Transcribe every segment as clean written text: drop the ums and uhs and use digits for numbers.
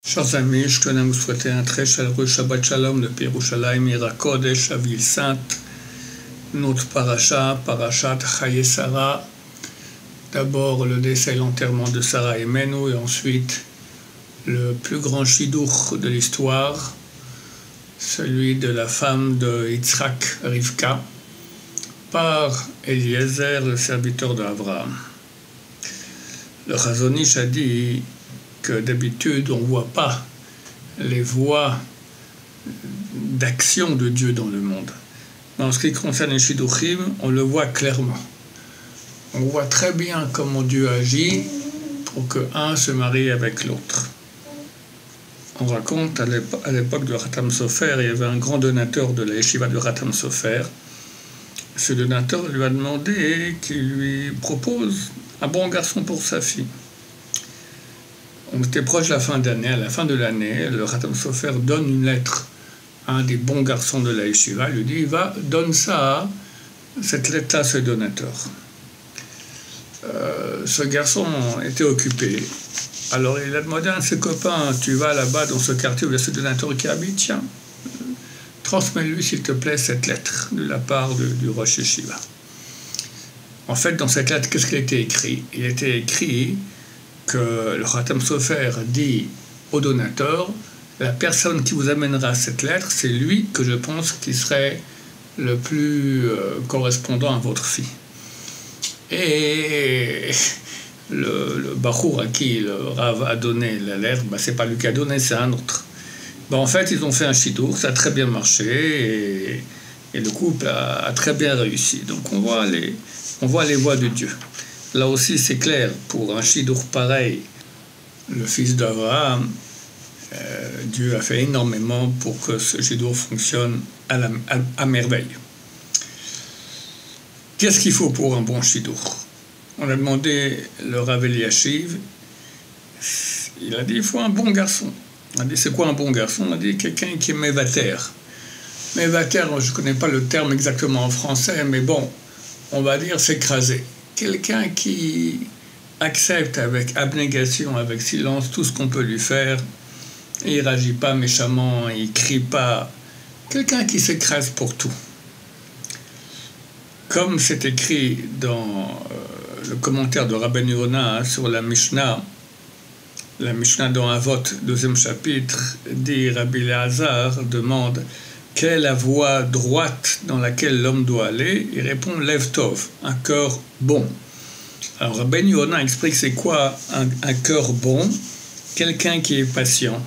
Chers amis, je tenais à vous souhaiter un très chaleureux Shabbat Shalom de Yerushalayim, Ira Kodesh, la ville sainte. Notre parasha, Parashat Chaye Sarah. D'abord le décès et l'enterrement de Sarah et Menou, et ensuite le plus grand chidour de l'histoire, celui de la femme de Yitzhak, Rivka, par Eliezer, le serviteur d'Abraham. Le Chazon Ish a dit que d'habitude on ne voit pas les voies d'action de Dieu dans le monde. Mais en ce qui concerne les Shidduchim, on le voit clairement. On voit très bien comment Dieu agit pour que un se marie avec l'autre. On raconte à l'époque de Khatam Sofer, il y avait un grand donateur de la yeshiva de Khatam Sofer. Ce donateur lui a demandé qu'il lui propose un bon garçon pour sa fille. On était proche de la fin d'année. À la fin de l'année, le Khatam Sofer donne une lettre à un des bons garçons de la yeshiva. Il lui dit, donne cette lettre à ce donateur. Ce garçon était occupé. Alors il a demandé à un de ses copains, tu vas là-bas dans ce quartier où il y a ce donateur qui habite, tiens, transmets-lui s'il te plaît cette lettre de la part du Rosh Yeshiva. En fait, dans cette lettre, qu'est-ce qui a été écrit? Il était écrit que le Khatam Sofer dit au donateur, la personne qui vous amènera cette lettre, c'est lui que je pense qui serait le plus correspondant à votre fille. Et le Bachour à qui le Rav a donné la lettre, c'est pas lui qui a donné, c'est un autre. En fait, ils ont fait un chidour, ça a très bien marché, et le couple a très bien réussi. Donc on voit les voies de Dieu. Là aussi, c'est clair, pour un chidour pareil, le fils d'Abraham, Dieu a fait énormément pour que ce chidour fonctionne à merveille. Qu'est-ce qu'il faut pour un bon chidour? On a demandé le Rav Eliashiv, il a dit il faut un bon garçon. On a dit c'est quoi un bon garçon? On a dit quelqu'un qui est mévater. Mévater, je ne connais pas le terme exactement en français, mais bon, on va dire s'écraser. Quelqu'un qui accepte avec abnégation, avec silence, tout ce qu'on peut lui faire, et il ne réagit pas méchamment, il ne crie pas. Quelqu'un qui s'écrase pour tout. Comme c'est écrit dans le commentaire de Rabbeinu Yonah sur la Mishnah dans Avot, 2e chapitre, dit Rabbi Elazar demande quelle est la voie droite dans laquelle l'homme doit aller. Il répond Lev Tov, un cœur bon. Alors Rabbeinu Yonah explique c'est quoi un cœur bon? Quelqu'un qui est patient,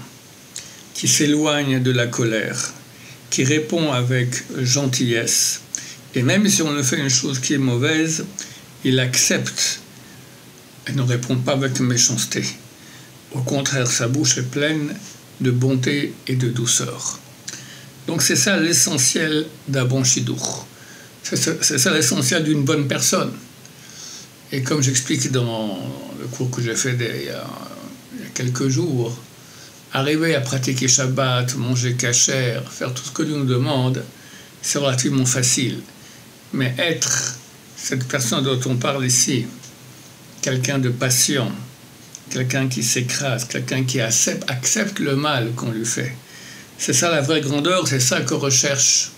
qui s'éloigne de la colère, qui répond avec gentillesse. Et même si on le fait une chose qui est mauvaise, il accepte et ne répond pas avec méchanceté. Au contraire, sa bouche est pleine de bonté et de douceur. Donc c'est ça l'essentiel d'un bon chidour. C'est ça l'essentiel d'une bonne personne. Et comme j'explique dans le cours que j'ai fait il y a quelques jours, arriver à pratiquer Shabbat, manger kasher, faire tout ce que Dieu nous demande, c'est relativement facile. Mais être cette personne dont on parle ici, quelqu'un de patient, quelqu'un qui s'écrase, quelqu'un qui accepte le mal qu'on lui fait, c'est ça la vraie grandeur, c'est ça que recherche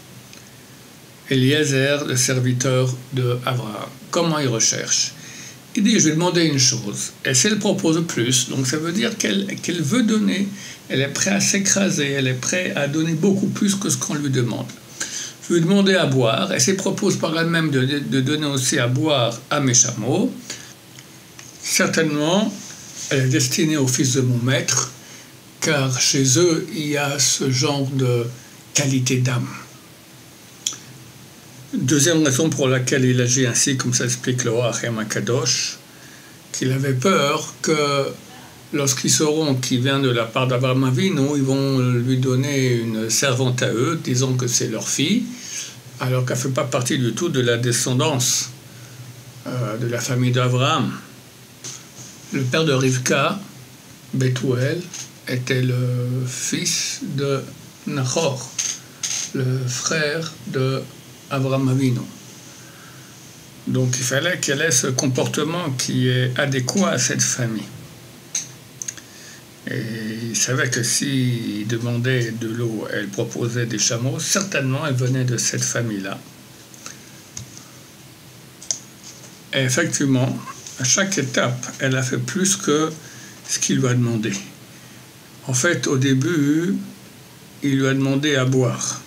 Eliezer, le serviteur d'Abraham. Comment il recherche? Il dit, je vais demander une chose, et si elle propose plus, donc ça veut dire qu'elle veut donner, elle est prête à s'écraser, elle est prête à donner beaucoup plus que ce qu'on lui demande. Je lui demander à boire, et s'il propose par elle-même de donner aussi à boire à mes chameaux, certainement, elle est destinée au fils de mon maître, car chez eux, il y a ce genre de qualité d'âme. Deuxième raison pour laquelle il agit ainsi, comme ça explique le roi Achem HaKadosh, qu'il avait peur que lorsqu'ils sauront qu'il vient de la part d'Abraham Avinu, ils vont lui donner une servante à eux, disant que c'est leur fille, alors qu'elle ne fait pas partie du tout de la descendance de la famille d'Abraham. Le père de Rivka, Bethuel, était le fils de Nahor, le frère de Abraham Avinu. Donc il fallait qu'elle ait ce comportement qui est adéquat à cette famille. Et il savait que s'il demandait de l'eau, elle proposait des chameaux, certainement elle venait de cette famille-là. Et effectivement, à chaque étape, elle a fait plus que ce qu'il lui a demandé. En fait, au début, il lui a demandé à boire.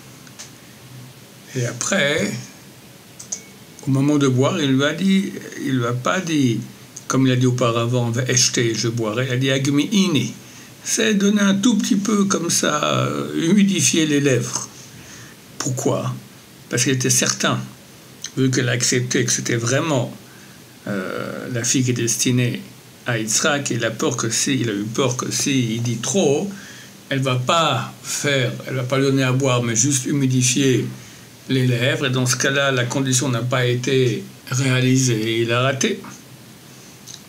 Et après, au moment de boire, il lui a pas dit, comme il a dit auparavant, acheter, je boirai, il a dit agmi ini. C'est donner un tout petit peu comme ça, humidifier les lèvres. Pourquoi? Parce qu'il était certain, vu qu'elle a accepté que c'était vraiment la fille qui est destinée à Yitzhak, il a eu peur que si il dit trop, elle va pas lui donner à boire, mais juste humidifier les lèvres, et dans ce cas-là, la condition n'a pas été réalisée, il a raté.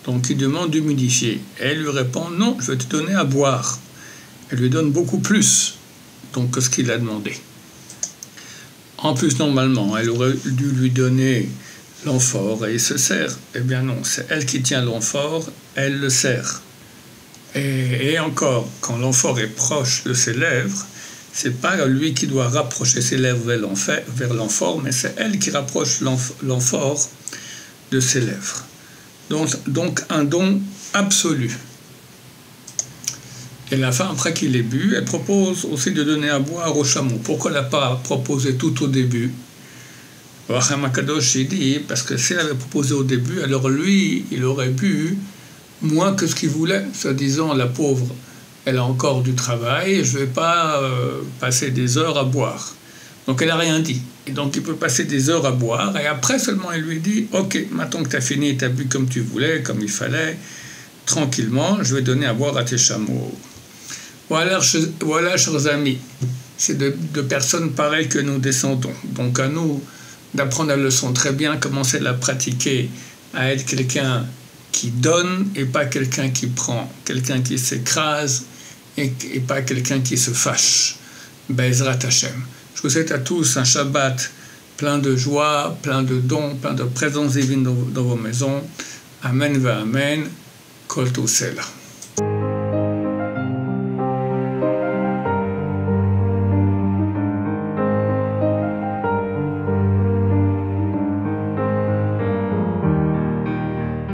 Donc il demande d'humidifier. Elle lui répond, non, je vais te donner à boire. Elle lui donne beaucoup plus donc, que ce qu'il a demandé. En plus, normalement, elle aurait dû lui donner l'amphore et il se sert. Eh bien non, c'est elle qui tient l'amphore, elle le sert. Et encore, quand l'amphore est proche de ses lèvres, c'est pas lui qui doit rapprocher ses lèvres vers l'amphore, mais c'est elle qui rapproche l'amphore de ses lèvres. Donc un don absolu. Et la femme, après qu'il ait bu, elle propose aussi de donner à boire au chameau. Pourquoi elle n'a pas proposé tout au début? Racham Akadosh, il dit, parce que si elle avait proposé au début, alors lui, il aurait bu moins que ce qu'il voulait, se disant, la pauvre, elle a encore du travail, je ne vais pas passer des heures à boire. Donc elle n'a rien dit. Et donc il peut passer des heures à boire, et après seulement il lui dit, ok, maintenant que tu as fini, tu as bu comme tu voulais, comme il fallait, tranquillement, je vais donner à boire à tes chameaux. Voilà, chers amis, c'est de personnes pareilles que nous descendons. Donc à nous d'apprendre la leçon très bien, commencer à la pratiquer, à être quelqu'un qui donne et pas quelqu'un qui prend, quelqu'un qui s'écrase et pas quelqu'un qui se fâche. Be'ezrat Hashem. Je vous souhaite à tous un Shabbat plein de joie, plein de dons, plein de présences divines dans vos maisons. Amen va Amen. Kol Tousela.